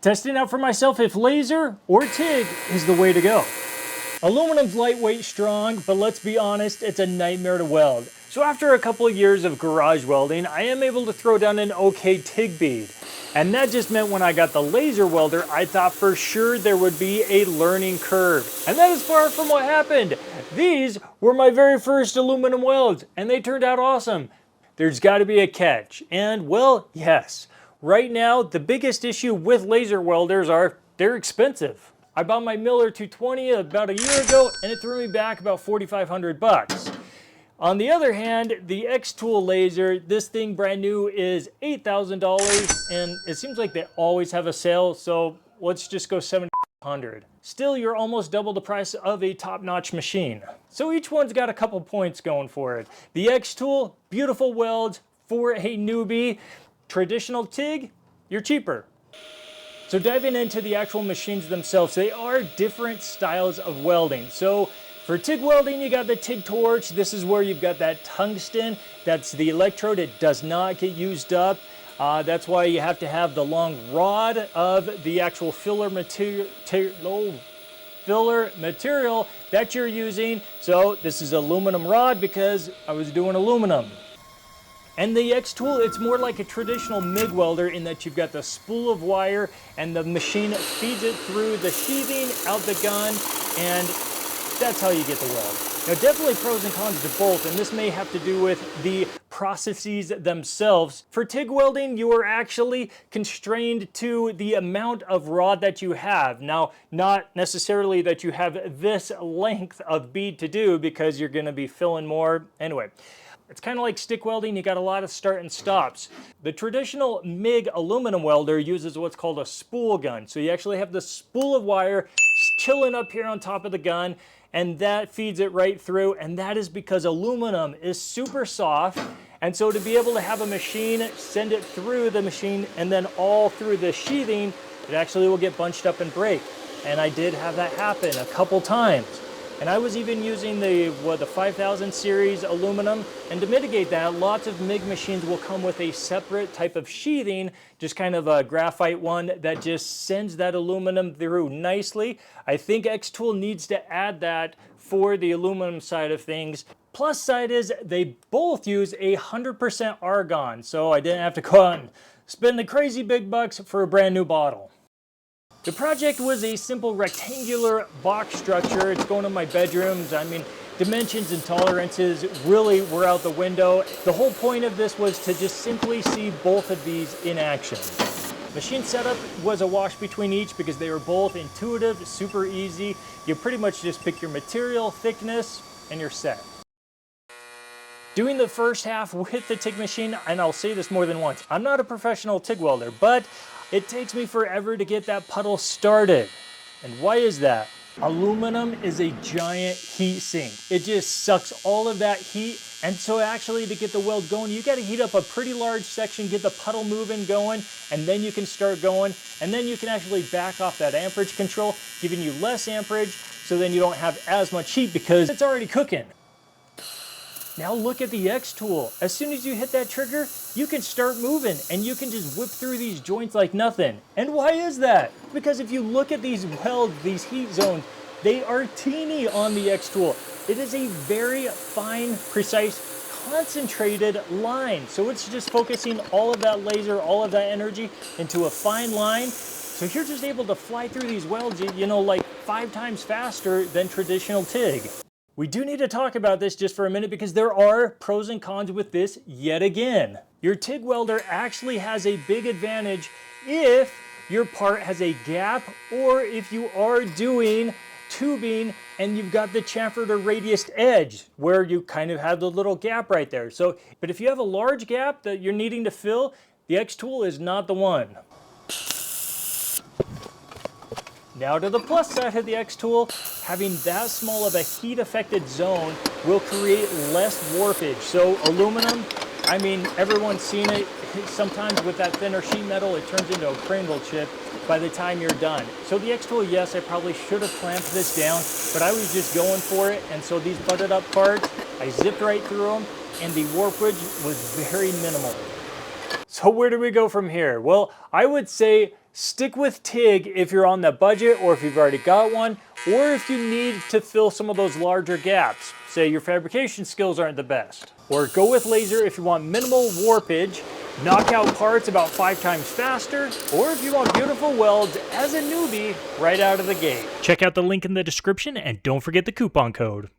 testing out for myself if laser or TIG is the way to go. Aluminum's lightweight, strong, but let's be honest, it's a nightmare to weld. So after a couple of years of garage welding, I am able to throw down an okay TIG bead. And that just meant when I got the laser welder, I thought for sure there would be a learning curve. And that is far from what happened. These were my very first aluminum welds, and they turned out awesome. There's got to be a catch. And well, yes. Right now, the biggest issue with laser welders are they're expensive. I bought my Miller 220 about a year ago, and it threw me back about 4,500 bucks. On the other hand, the Xtool Laser, this thing brand new is $8,000, and it seems like they always have a sale, so let's just go $7,500. Still, you're almost double the price of a top-notch machine. So each one's got a couple points going for it. The Xtool, beautiful welds for a newbie. Traditional TIG, you're cheaper. So diving into the actual machines themselves, they are different styles of welding. So for TIG welding, you got the TIG torch. This is where you've got that tungsten. That's the electrode. It does not get used up. That's why you have to have the long rod of the actual filler material that you're using. So this is aluminum rod because I was doing aluminum. And the Xtool, it's more like a traditional MIG welder in that you've got the spool of wire and the machine feeds it through the sheathing, out the gun, and that's how you get the weld. Now, definitely pros and cons to both, and this may have to do with the processes themselves. For TIG welding, you are actually constrained to the amount of rod that you have. Now, not necessarily that you have this length of bead to do because you're gonna be filling more. Anyway, it's kind of like stick welding, you got a lot of start and stops. The traditional MIG aluminum welder uses what's called a spool gun. So you actually have the spool of wire chilling up here on top of the gun, and that feeds it right through, and that is because aluminum is super soft, and so to be able to have a machine send it through the machine and then all through the sheathing, it actually will get bunched up and break. And I did have that happen a couple times. And I was even using the 5000 series aluminum, and to mitigate that, lots of MIG machines will come with a separate type of sheathing, just kind of a graphite one that just sends that aluminum through nicely. I think Xtool needs to add that for the aluminum side of things. Plus side is they both use 100% argon, so I didn't have to go out and spend the crazy big bucks for a brand new bottle. The project was a simple rectangular box structure. It's going in my bedrooms. I mean, dimensions and tolerances really were out the window. The whole point of this was to just simply see both of these in action. Machine setup was a wash between each because they were both intuitive, super easy. You pretty much just pick your material, thickness, and you're set. Doing the first half with the TIG machine, and I'll say this more than once, I'm not a professional TIG welder, but it takes me forever to get that puddle started. And why is that? Aluminum is a giant heat sink. It just sucks all of that heat. And so actually to get the weld going, you got to heat up a pretty large section, get the puddle moving going, and then you can start going. And then you can actually back off that amperage control, giving you less amperage, so then you don't have as much heat because it's already cooking. Now look at the Xtool. As soon as you hit that trigger, you can start moving and you can just whip through these joints like nothing. And why is that? Because if you look at these welds, these heat zones, they are teeny on the Xtool. It is a very fine, precise, concentrated line. So it's just focusing all of that laser, all of that energy into a fine line. So you're just able to fly through these welds, you know, like 5 times faster than traditional TIG. We do need to talk about this just for a minute because there are pros and cons with this yet again. Your TIG welder actually has a big advantage if your part has a gap or if you are doing tubing and you've got the chamfered or radiused edge where you kind of have the little gap right there. So, but if you have a large gap that you're needing to fill, the Xtool is not the one. Now to the plus side of the Xtool, having that small of a heat affected zone will create less warpage. So aluminum, I mean, everyone's seen it. Sometimes with that thinner sheet metal, it turns into a Pringle chip by the time you're done. So the Xtool, yes, I probably should have clamped this down, but I was just going for it. And so these butted up parts, I zipped right through them, and the warpage was very minimal. So where do we go from here? Well, I would say Stick with TIG if you're on the budget or if you've already got one, or if you need to fill some of those larger gaps. Say your fabrication skills aren't the best. Or go with laser if you want minimal warpage, knock out parts about 5 times faster, or if you want beautiful welds as a newbie right out of the gate. Check out the link in the description and don't forget the coupon code.